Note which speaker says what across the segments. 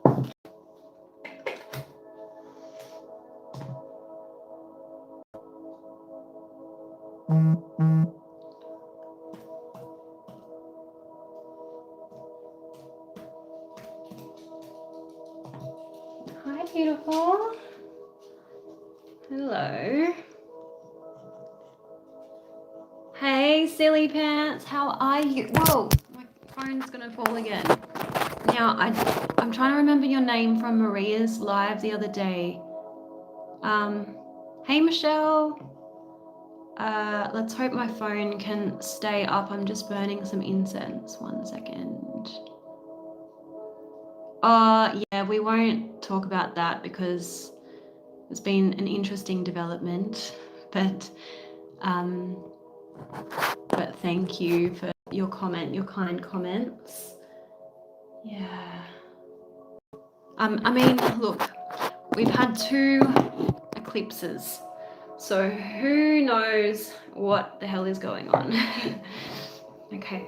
Speaker 1: Hi, beautiful. Hello. Hey, silly pants. How are you? Whoa, my phone's gonna fall again. Now, I'm trying to remember your name from Maria's live the other day. Hey, Michelle. Let's hope my phone can stay up. I'm just burning some incense. 1 second. Yeah, we won't talk about that because it's been an interesting development, but thank you for your comment, your kind comments. Yeah. I mean, look, we've had 2 eclipses, so who knows what the hell is going on. Okay.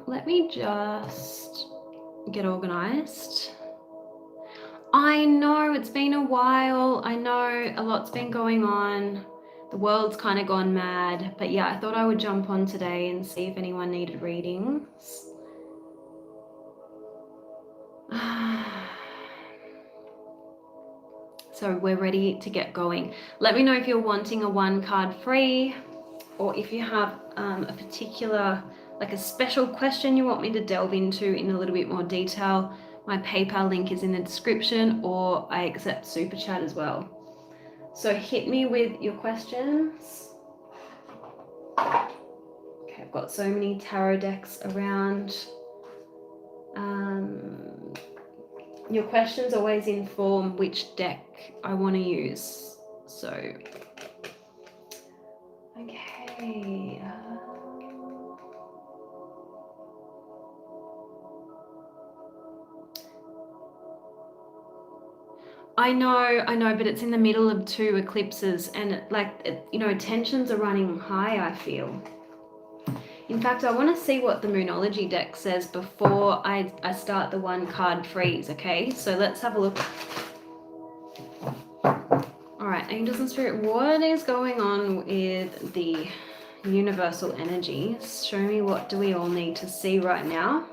Speaker 1: Let me just get organized. I know it's been a while. I know a lot's been going on. The world's kind of gone mad, but yeah, I thought I would jump on today and see if anyone needed readings. So we're ready to get going. Let me know if you're wanting a 1 card free, or if you have a particular, like a special question you want me to delve into in a little bit more detail. My PayPal link is in the description, or I accept Super Chat as well. So hit me with your questions. Okay, I've got so many tarot decks around. Your questions always inform which deck I want to use. So, okay. I know, but it's in the middle of 2 eclipses, and tensions are running high, I feel. In fact, I want to see what the Moonology deck says before I start the 1 card freeze, okay? So let's have a look. All right, Angels and Spirit, what is going on with the universal energies? Show me, what do we all need to see right now?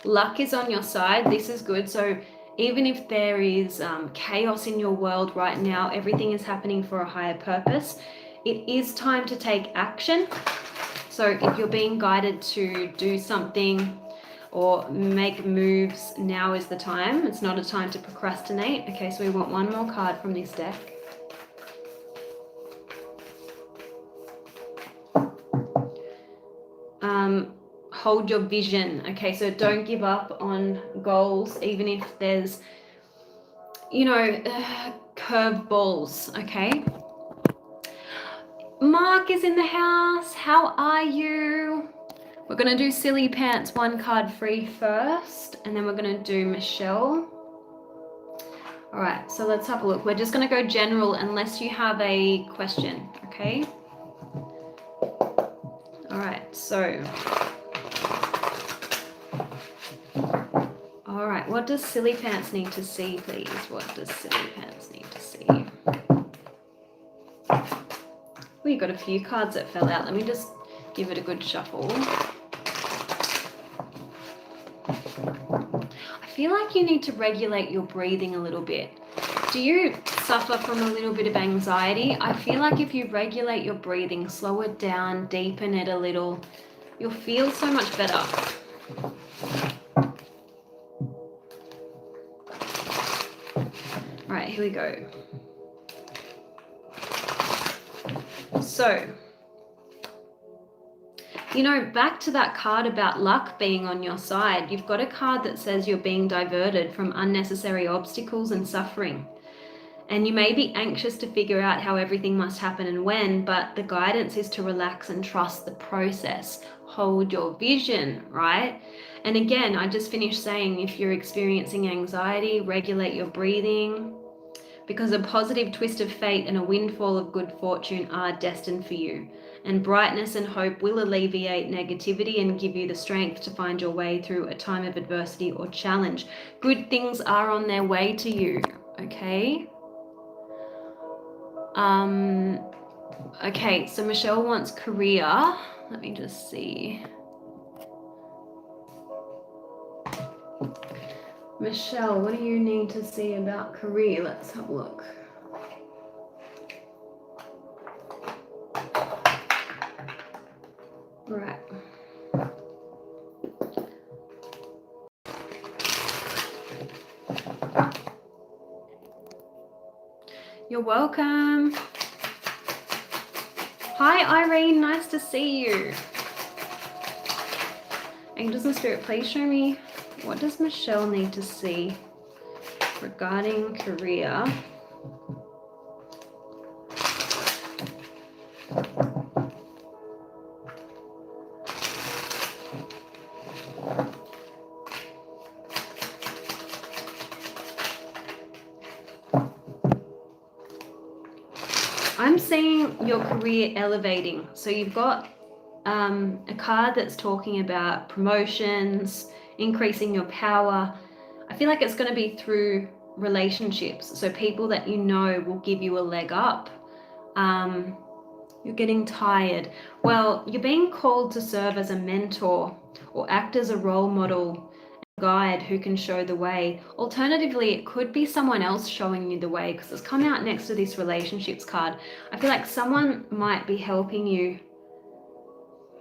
Speaker 1: Luck is on your side. This is good. So even if there is chaos in your world right now, everything is happening for a higher purpose. It is time to take action. So if you're being guided to do something or make moves, now is the time. It's not a time to procrastinate. Okay, so we want 1 more card from this deck. Hold your vision. Okay, so don't give up on goals, even if there's, curveballs. Okay. Mark is in the house. How are you? We're going to do Silly Pants 1 card free first, and then we're going to do Michelle. All right, so let's have a look. We're just going to go general unless you have a question, okay? All right, so. All right, what does Silly Pants need to see, please? What does Silly Pants need to see? We got a few cards that fell out. Let me just give it a good shuffle. I feel like you need to regulate your breathing a little bit. Do you suffer from a little bit of anxiety? I feel like if you regulate your breathing, slow it down, deepen it a little, you'll feel so much better. All right, here we go. So, back to that card about luck being on your side, you've got a card that says you're being diverted from unnecessary obstacles and suffering. And you may be anxious to figure out how everything must happen and when, but the guidance is to relax and trust the process. Hold your vision, right? And again, I just finished saying, if you're experiencing anxiety, regulate your breathing. because a positive twist of fate and a windfall of good fortune are destined for you. And brightness and hope will alleviate negativity and give you the strength to find your way through a time of adversity or challenge. Good things are on their way to you, okay? Okay, so Michelle wants career. Let me just see. Michelle, what do you need to see about career? Let's have a look. Right. You're welcome. Hi, Irene. Nice to see you. Angels and Spirit, please show me, what does Michelle need to see regarding career? I'm seeing your career elevating. So you've got a card that's talking about promotions, increasing your power. I feel like it's going to be through relationships. So people that you know will give you a leg up. You're getting tired. Well, you're being called to serve as a mentor or act as a role model and guide who can show the way. Alternatively, it could be someone else showing you the way, because it's come out next to this relationships card. I feel like someone might be helping you,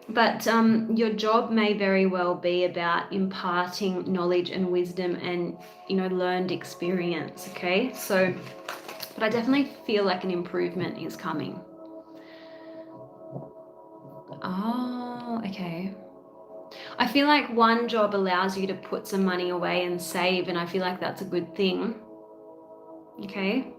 Speaker 1: but your job may very well be about imparting knowledge and wisdom and, you know, learned experience, okay? So, but I definitely feel like an improvement is coming. Oh, okay. I feel like one job allows you to put some money away and save, and I feel like that's a good thing. Okay.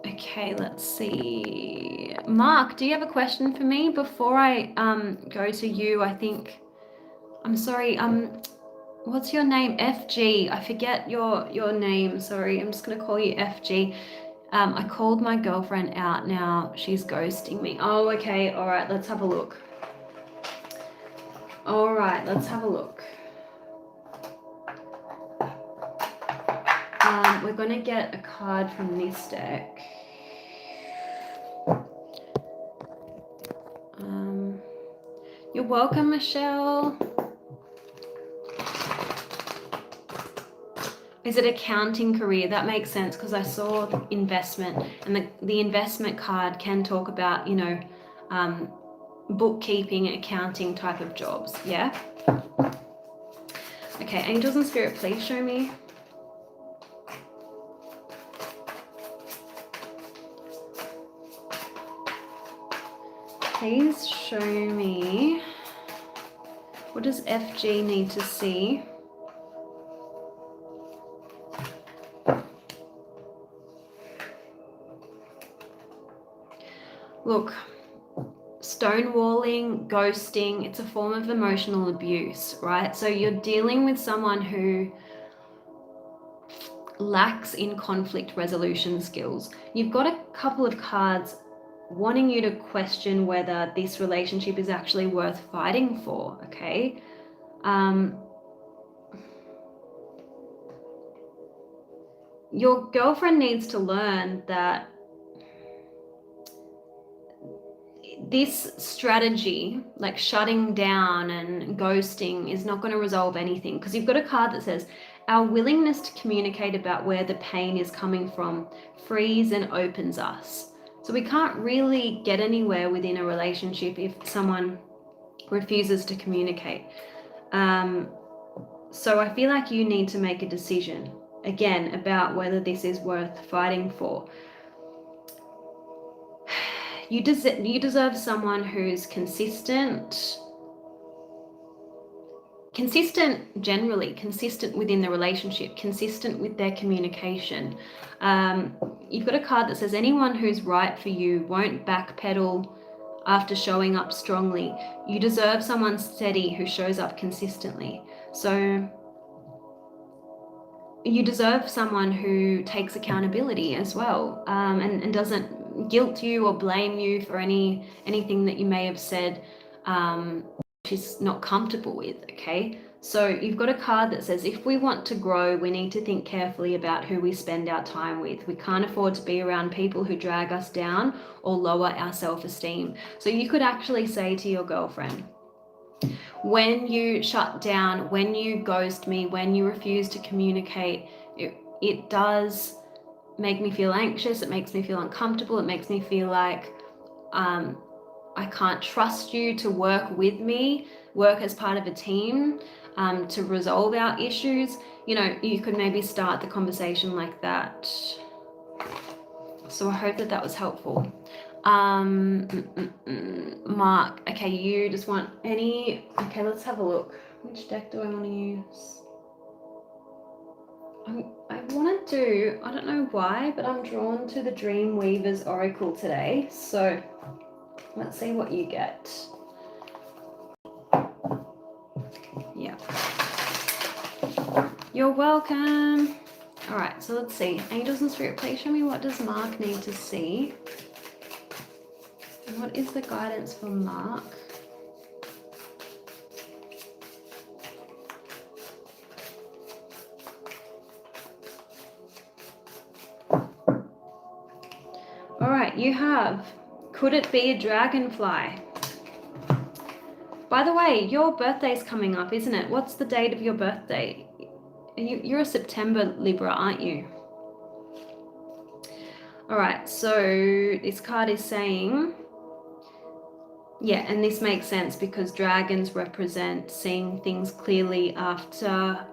Speaker 1: Okay, let's see. Mark, do you have a question for me before I go to you? I think, I'm sorry, what's your name? FG. I forget your name. Sorry, I'm just gonna call you FG. I called my girlfriend out now. She's ghosting me. Oh, okay. All right, let's have a look. All right, let's have a look. We're going to get a card from this deck. You're welcome, Michelle. Is it accounting career? That makes sense, because I saw investment, and the investment card can talk about, you know, bookkeeping, accounting type of jobs. Yeah. Okay, angels and spirit, please show me. Please show me, what does FG need to see? Look, stonewalling, ghosting, it's a form of emotional abuse, right? So you're dealing with someone who lacks in conflict resolution skills. You've got a couple of cards wanting you to question whether this relationship is actually worth fighting for, okay? Your girlfriend needs to learn that this strategy, like shutting down and ghosting, is not going to resolve anything, because you've got a card that says, our willingness to communicate about where the pain is coming from frees and opens us. So we can't really get anywhere within a relationship if someone refuses to communicate. So I feel like you need to make a decision, again, about whether this is worth fighting for. You deserve someone who's consistent generally, consistent within the relationship, consistent with their communication. You've got a card that says, anyone who's right for you won't backpedal after showing up strongly. You deserve someone steady who shows up consistently. So you deserve someone who takes accountability as well, and doesn't guilt you or blame you for anything that you may have said, she's not comfortable with. Okay, so you've got a card that says, if we want to grow, we need to think carefully about who we spend our time with. We can't afford to be around people who drag us down or lower our self-esteem. So you could actually say to your girlfriend, when you shut down, when you ghost me, when you refuse to communicate, it does make me feel anxious. It makes me feel uncomfortable. It makes me feel like I can't trust you to work with me, work as part of a team, to resolve our issues. You know, you could maybe start the conversation like that. So I hope that that was helpful. Mark, okay, you just want any, okay, let's have a look. Which deck do I want to use? I want to do, I don't know why, but I'm drawn to the Dream Weaver's Oracle today. So let's see what you get. Yeah. You're welcome. All right, so let's see. Angels and Spirit, please show me, what does Mark need to see? What is the guidance for Mark? All right, you have, could it be a dragonfly? By the way, your birthday's coming up, isn't it? What's the date of your birthday? You're a September Libra, aren't you? All right, so this card is saying, yeah, and this makes sense because dragons represent seeing things clearly after,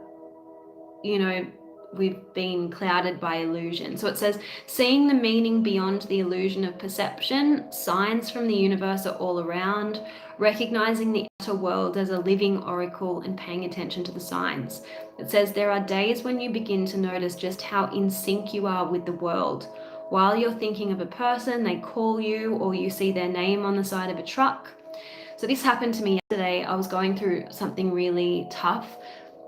Speaker 1: you know, we've been clouded by illusion. So it says, seeing the meaning beyond the illusion of perception, signs from the universe are all around, recognizing the outer world as a living oracle and paying attention to the signs. It says, there are days when you begin to notice just how in sync you are with the world. While you're thinking of a person, they call you, or you see their name on the side of a truck. So this happened to me yesterday. I was going through something really tough,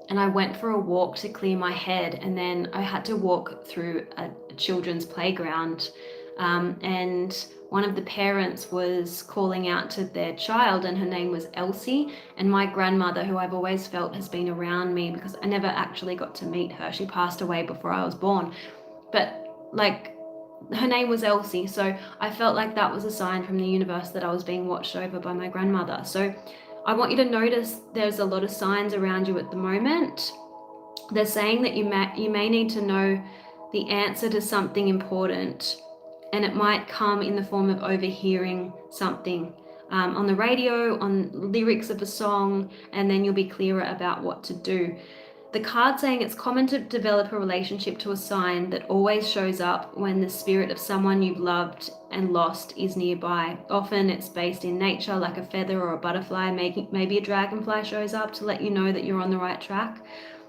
Speaker 1: and I went for a walk to clear my head, and then I had to walk through a children's playground, and one of the parents was calling out to their child, and her name was Elsie, and my grandmother, who I've always felt has been around me because I never actually got to meet her. She passed away before I was born, but like, her name was Elsie, so I felt like that was a sign from the universe that I was being watched over by my grandmother. So I want you to notice there's a lot of signs around you at the moment. They're saying that you may need to know the answer to something important, and it might come in the form of overhearing something on the radio, on lyrics of a song, and then you'll be clearer about what to do. The card saying it's common to develop a relationship to a sign that always shows up when the spirit of someone you've loved and lost is nearby. Often it's based in nature, like a feather or a butterfly. Maybe a dragonfly shows up to let you know that you're on the right track.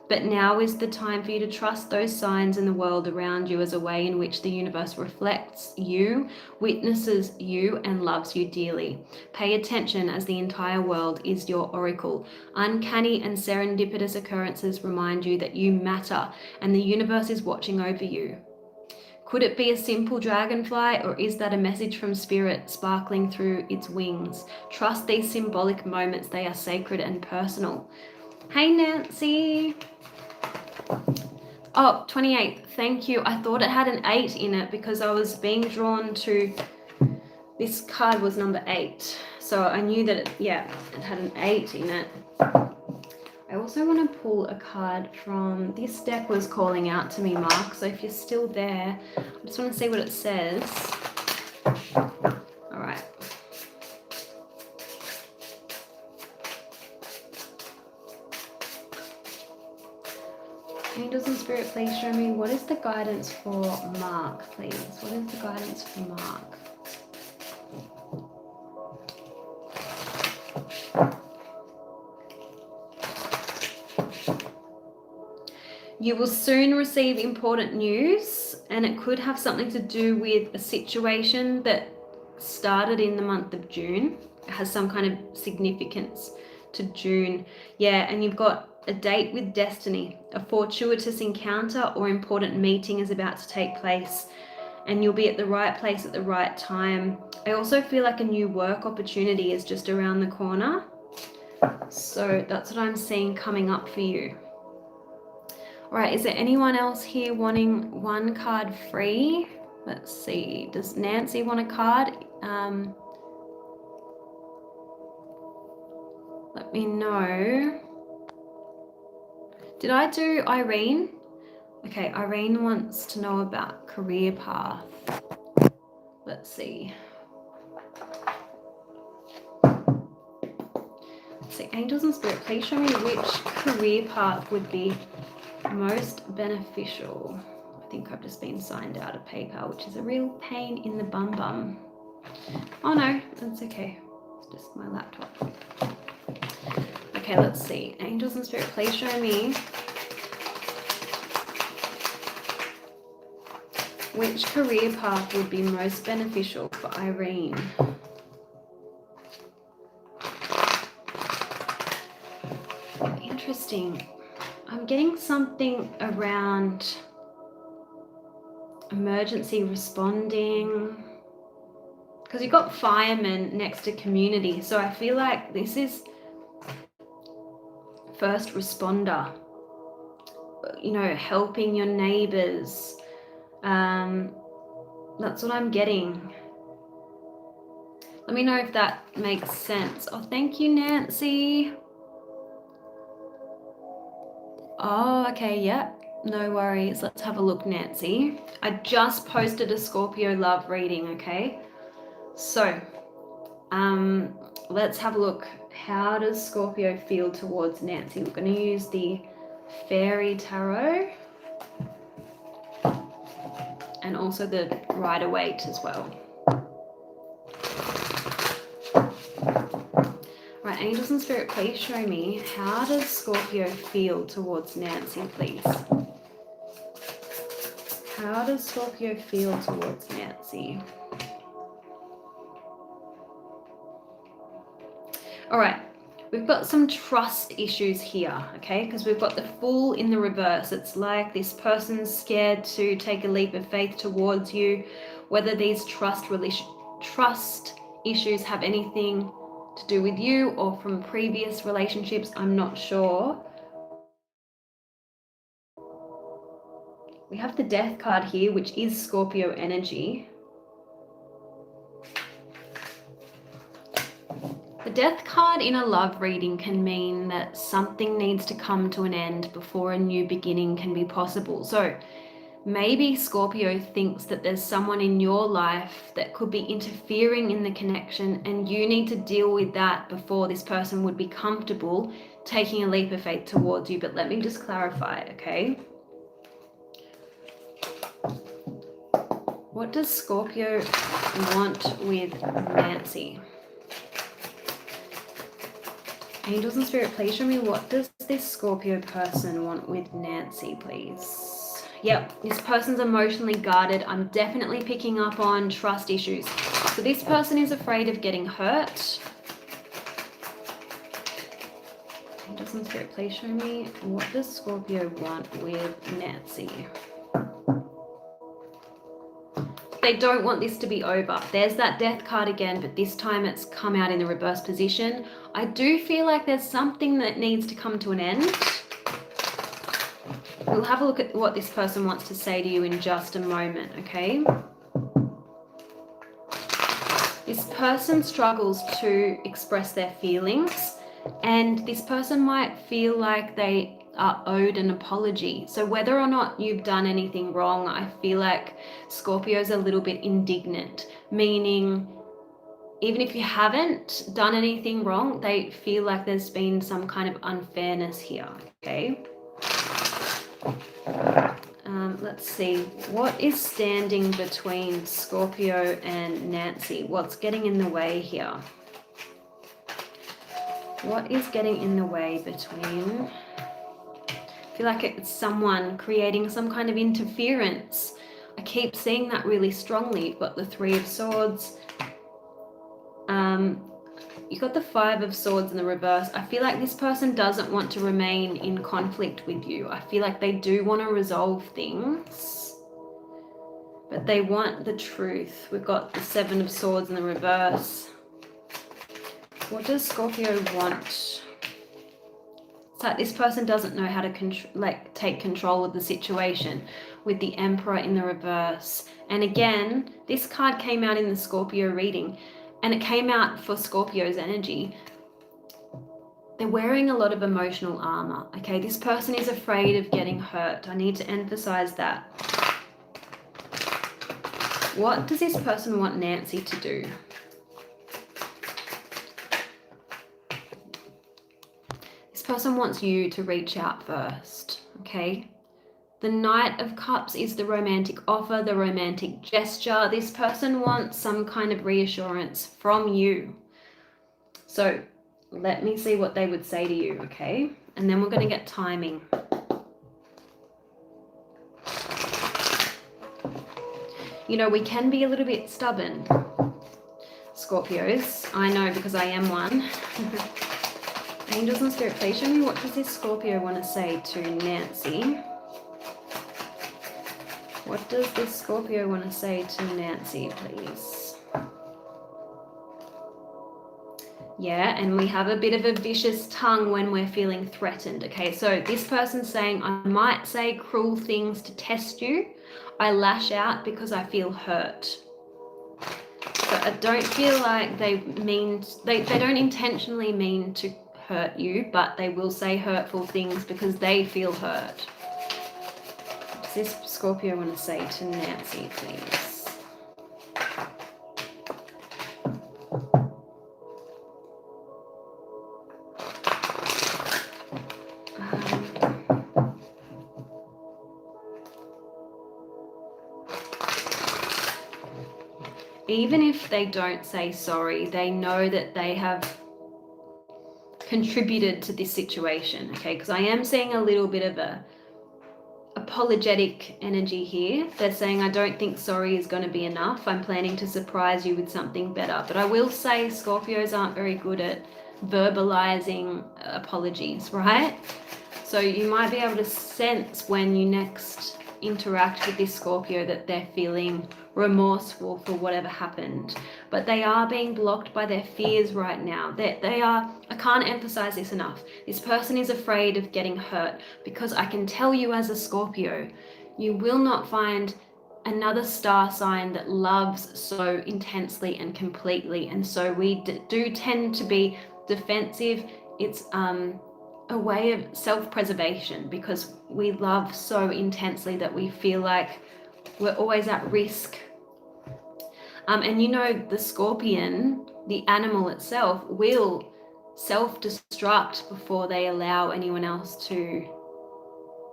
Speaker 1: But now is the time for you to trust those signs in the world around you as a way in which the universe reflects you, witnesses you, and loves you dearly. Pay attention, as the entire world is your oracle. Uncanny and serendipitous occurrences remind you that you matter and the universe is watching over you. Could it be a simple dragonfly, or is that a message from spirit sparkling through its wings? Trust these symbolic moments, they are sacred and personal. Hey Nancy. Oh, 28, thank you. I thought it had an 8 in it because I was being drawn to, this card was number 8. So I knew that it had an 8 in it. I also want to pull a card from, this deck was calling out to me, Mark. So if you're still there, I just want to see what it says. All right. Angels and Spirit, please show me, what is the guidance for Mark, please? What is the guidance for Mark? You will soon receive important news, and it could have something to do with a situation that started in the month of June. It has some kind of significance to June. Yeah, and you've got a date with destiny, a fortuitous encounter or important meeting is about to take place, and you'll be at the right place at the right time. I also feel like a new work opportunity is just around the corner. So that's what I'm seeing coming up for you. All right, is there anyone else here wanting one card free? Let's see, does Nancy want a card? Let me know. Did I do Irene? Okay, Irene wants to know about career path. Let's see. So angels and spirit, please show me which career path would be most beneficial. I think I've just been signed out of PayPal, which is a real pain in the bum bum. Oh no, that's okay. It's just my laptop. Okay, let's see. Angels and spirit, please show me which career path would be most beneficial for Irene. Interesting. I'm getting something around emergency responding, because you've got firemen next to community, so I feel like this is first responder, you know, helping your neighbors. That's what I'm getting. Let me know if that makes sense. Oh, thank you, Nancy. Oh, okay, yeah, no worries. Let's have a look, Nancy. I just posted a Scorpio love reading, okay? So, let's have a look. How does Scorpio feel towards Nancy? We're going to use the Fairy Tarot and also the Rider-Waite as well. Right, angels and spirit, please show me, how does Scorpio feel towards Nancy, please? How does Scorpio feel towards Nancy? All right, we've got some trust issues here, okay? Because we've got the Fool in the reverse. It's like this person's scared to take a leap of faith towards you. Whether these trust issues have anything to do with you or from previous relationships, I'm not sure. We have the Death card here, which is Scorpio energy. The Death card in a love reading can mean that something needs to come to an end before a new beginning can be possible. So maybe Scorpio thinks that there's someone in your life that could be interfering in the connection, and you need to deal with that before this person would be comfortable taking a leap of faith towards you. But let me just clarify, okay? What does Scorpio want with Nancy? Angels and spirit, please show me, what does this Scorpio person want with Nancy, please? Yep, this person's emotionally guarded. I'm definitely picking up on trust issues. So this person is afraid of getting hurt. Angels and spirit, please show me, what does Scorpio want with Nancy? They don't want this to be over. There's that Death card again, but this time it's come out in the reverse position. I do feel like there's something that needs to come to an end. We'll have a look at what this person wants to say to you in just a moment, okay? This person struggles to express their feelings, and this person might feel like they are owed an apology. So whether or not you've done anything wrong, I feel like Scorpio's a little bit indignant, meaning even if you haven't done anything wrong, they feel like there's been some kind of unfairness here, okay? Let's see, what is standing between Scorpio and Nancy? What's getting in the way here? What is getting in the way between... I feel like it's someone creating some kind of interference. I keep seeing that really strongly. You've got the Three of Swords. you got the Five of Swords in the reverse. I feel like this person doesn't want to remain in conflict with you. I feel like they do want to resolve things, but they want the truth. We've got the Seven of Swords in the reverse. What does Scorpio want? It's like this person doesn't know how to take control of the situation, with the Emperor in the reverse. And again, this card came out in the Scorpio reading, and it came out for Scorpio's energy. They're wearing a lot of emotional armor. Okay, this person is afraid of getting hurt. I need to emphasize that. What does this person want Nancy to do? This person wants you to reach out first, okay? The Knight of Cups is the romantic offer, the romantic gesture. This person wants some kind of reassurance from you. So let me see what they would say to you, okay? And then we're going to get timing. You know, we can be a little bit stubborn, Scorpios. I know, because I am one. Angels and Spirit, please show me, what does this Scorpio want to say to Nancy? What does this Scorpio want to say to Nancy, please? Yeah, and we have a bit of a vicious tongue when we're feeling threatened. Okay, so this person's saying, I might say cruel things to test you. I lash out because I feel hurt. So I don't feel like they don't intentionally mean to hurt you, but they will say hurtful things because they feel hurt. What does this Scorpio want to say to Nancy, please? Even if they don't say sorry, they know that they have contributed to this situation, okay? Because I am seeing a little bit of a apologetic energy here. They're saying, I don't think sorry is going to be enough. I'm planning to surprise you with something better. But I will say Scorpios aren't very good at verbalizing apologies, right? So you might be able to sense when you next interact with this Scorpio that they're feeling remorseful for whatever happened, but they are being blocked by their fears right now. They are, I can't emphasize this enough, this person is afraid of getting hurt, because I can tell you as a Scorpio, you will not find another star sign that loves so intensely and completely, and so we do tend to be defensive. It's a way of self-preservation, because we love so intensely that we feel like we're always at risk. And you know, the scorpion, the animal itself, will self-destruct before they allow anyone else to,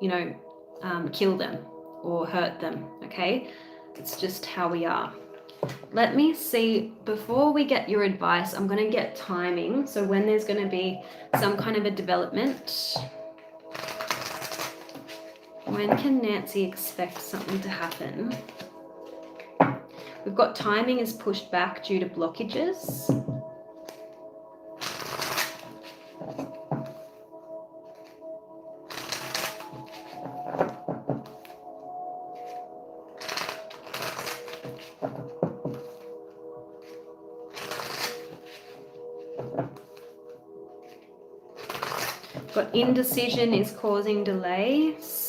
Speaker 1: you know, kill them or hurt them, okay? It's just how we are. Let me see, before we get your advice, I'm going to get timing. So when there's going to be some kind of a development. When can Nancy expect something to happen? We've got timing is pushed back due to blockages. Got indecision is causing delays.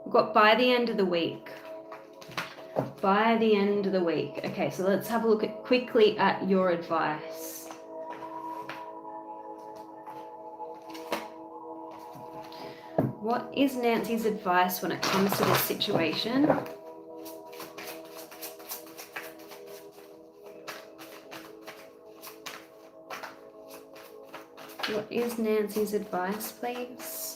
Speaker 1: We've got by the end of the week. By the end of the week. Okay, so let's have a look quickly at your advice. What is Nancy's advice when it comes to this situation? What is Nancy's advice, please?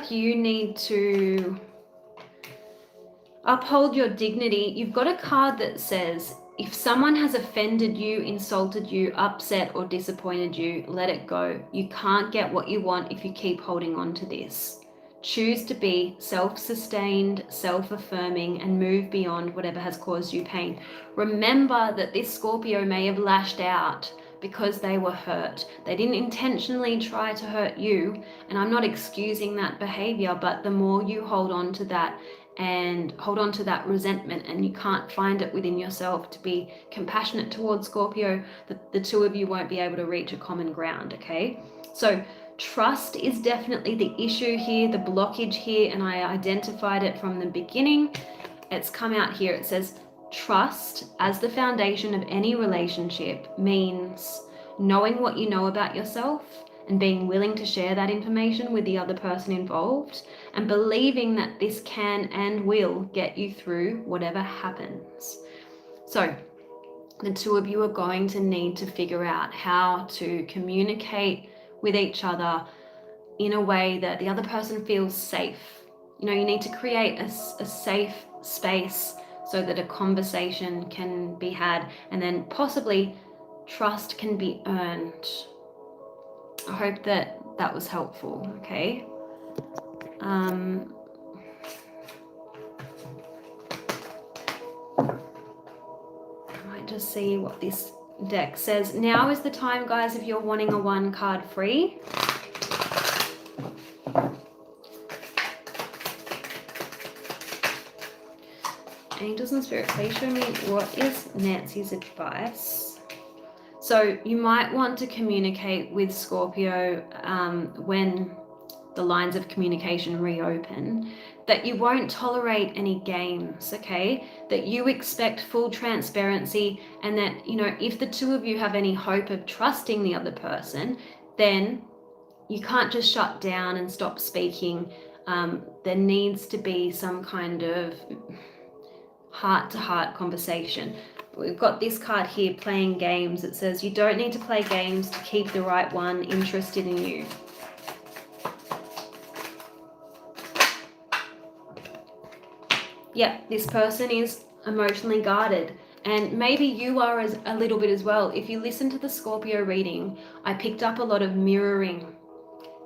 Speaker 1: like you need to uphold your dignity. You've got a card that says, if someone has offended you, insulted you, upset or disappointed you, let it go. You can't get what you want if you keep holding on to this. Choose to be self-sustained, self-affirming, and move beyond whatever has caused you pain. Remember that this Scorpio may have lashed out because they were hurt. They didn't intentionally try to hurt you, and I'm not excusing that behavior, but the more you hold on to that and hold on to that resentment, and you can't find it within yourself to be compassionate towards Scorpio, the two of you won't be able to reach a common ground, okay? So trust is definitely the issue here, the blockage here, and I identified it from the beginning. It's come out here. It says trust as the foundation of any relationship means knowing what you know about yourself and being willing to share that information with the other person involved, and believing that this can and will get you through whatever happens. So the two of you are going to need to figure out how to communicate with each other in a way that the other person feels safe. You know, you need to create a safe space so that a conversation can be had, and then possibly trust can be earned. I hope that that was helpful, okay? I might just see what this deck says. Now is the time, guys, if you're wanting a 1 card free. Angels and Spirit, please show me what is Nancy's advice. So you might want to communicate with Scorpio when the lines of communication reopen, that you won't tolerate any games, okay? That you expect full transparency, and that, you know, if the two of you have any hope of trusting the other person, then you can't just shut down and stop speaking. There needs to be some kind of heart-to-heart conversation. We've got this card here, playing games. It says you don't need to play games to keep the right one interested in you. Yeah, this person is emotionally guarded, and maybe you are as a little bit as well. If you listen to the Scorpio reading, I picked up a lot of mirroring.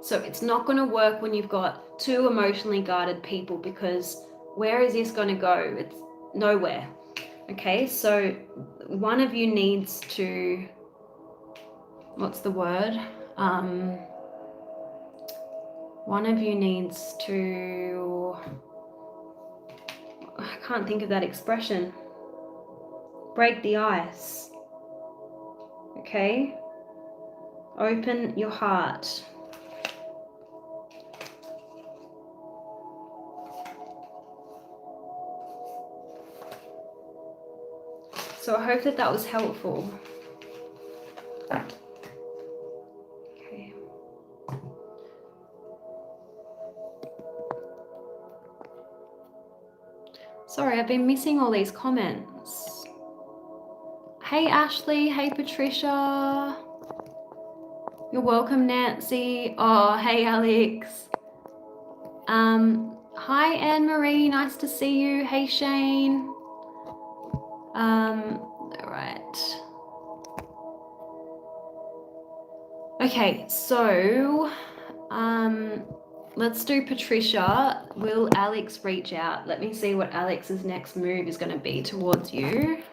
Speaker 1: So it's not going to work when you've got two emotionally guarded people, because where is this going to go? It's nowhere. Okay, so one of you needs to, what's the word? One of you needs to, I can't think of that expression. Break the ice. Okay? Open your heart. So I hope that that was helpful. Okay. Sorry, I've been missing all these comments. Hey Ashley, hey Patricia. You're welcome, Nancy. Oh, hey Alex. Hi Anne-Marie, nice to see you. Hey Shane. All right. Okay, so let's do Patricia. Will Alex reach out? Let me see what Alex's next move is going to be towards you.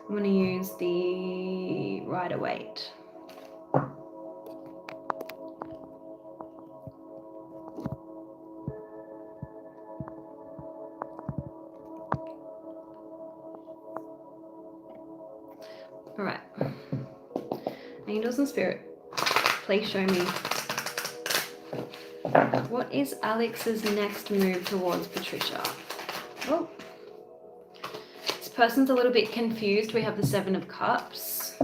Speaker 1: I'm going to use the Rider-Waite. All right. Angels and Spirit, please show me what is Alex's next move towards Patricia. Oh. This person's a little bit confused. We have the 7 of Cups.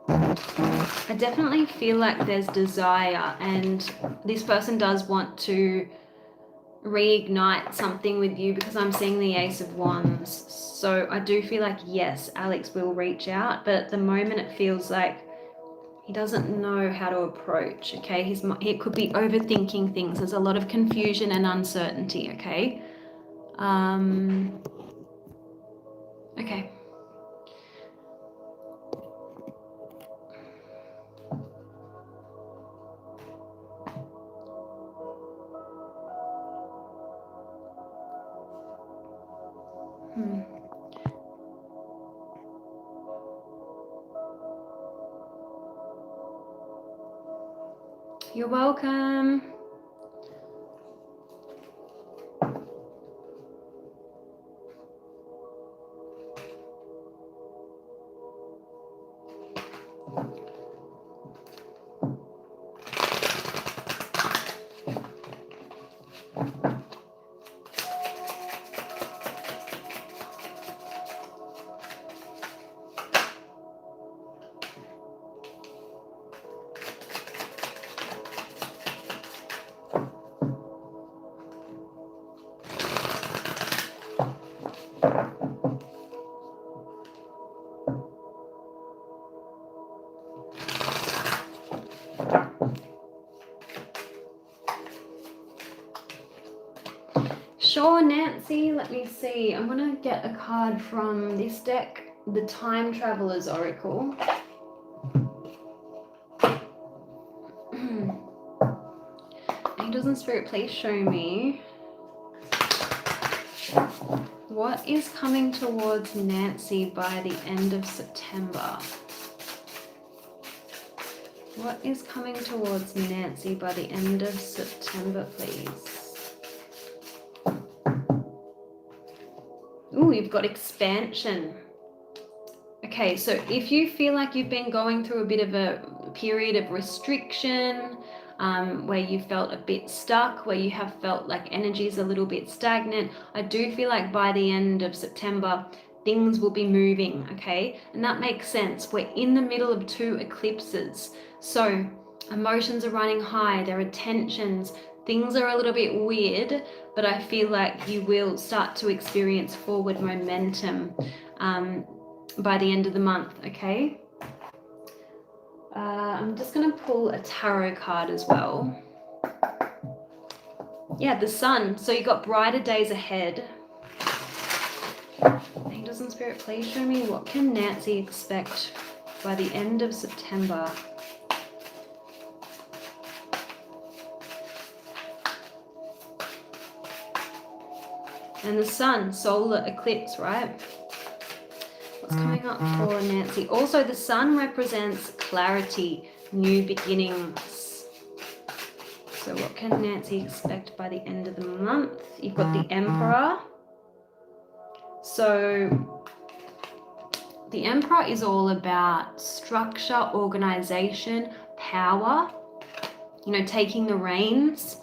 Speaker 1: I definitely feel like there's desire, and this person does want to reignite something with you, because I'm seeing the Ace of Wands. So I do feel like, yes, Alex will reach out, but at the moment it feels like he doesn't know how to approach, okay? He could be overthinking things. There's a lot of confusion and uncertainty, okay? Okay. You're welcome. Sure, Nancy, let me see. I'm gonna get a card from this deck, the Time Traveler's Oracle. Angels and Spirit, please show me what is coming towards Nancy by the end of September. What is coming towards Nancy by the end of September, please? Ooh, you've got expansion. Okay, so if you feel like you've been going through a bit of a period of restriction, where you felt a bit stuck, where you have felt like energy is a little bit stagnant, I do feel like by the end of September, things will be moving, okay? And that makes sense. We're in the middle of 2 eclipses. So emotions are running high, there are tensions, things are a little bit weird, but I feel like you will start to experience forward momentum by the end of the month, okay? I'm just going to pull a tarot card as well. Yeah, the Sun. So you got brighter days ahead. Angels and Spirit, please show me what can Nancy expect by the end of September. And the Sun, solar eclipse, right? What's coming up for Nancy? Also, the Sun represents clarity, new beginnings. So what can Nancy expect by the end of the month? You've got the Emperor. So the Emperor is all about structure, organization, power, you know, taking the reins,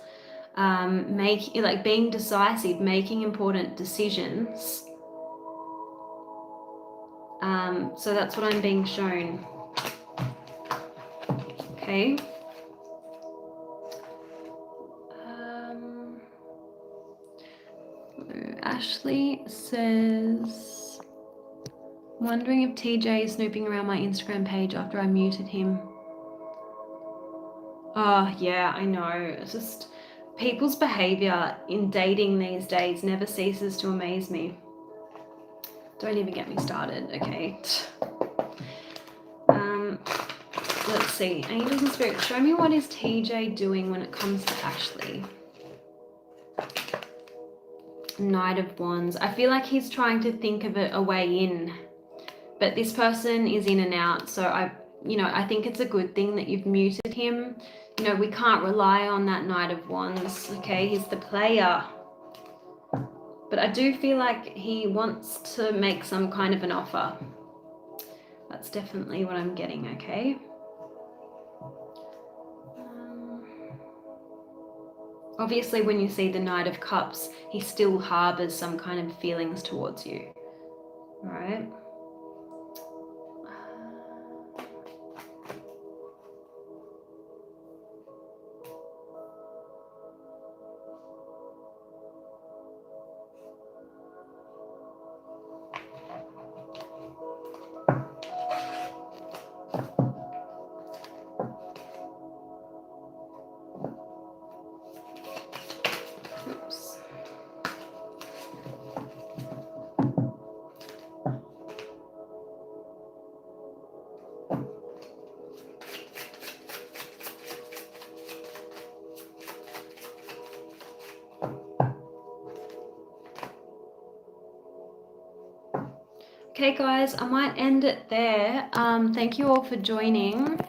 Speaker 1: being decisive, making important decisions. So that's what I'm being shown. Okay. Ashley says, wondering if TJ is snooping around my Instagram page after I muted him. Oh, yeah, I know. It's just people's behavior in dating these days never ceases to amaze me. Don't even get me started, okay? Let's see. Angels and Spirits, show me what is TJ doing when it comes to Ashley. Knight of Wands. I feel like he's trying to think of a way in, but this person is in and out. So I think it's a good thing that you've muted him. You know, we can't rely on that Knight of Wands, okay? He's the player. But I do feel like he wants to make some kind of an offer. That's definitely what I'm getting, okay? Obviously, when you see the Knight of Cups, he still harbors some kind of feelings towards you. All right? Okay, guys, I might end it there. Thank you all for joining.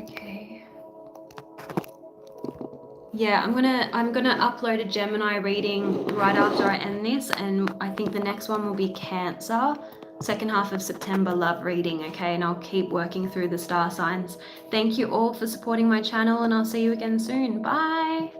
Speaker 1: Okay. Yeah, I'm gonna upload a Gemini reading right after I end this, and I think the next one will be Cancer, second half of September love reading, okay? And I'll keep working through the star signs. Thank you all for supporting my channel, and I'll see you again soon. Bye.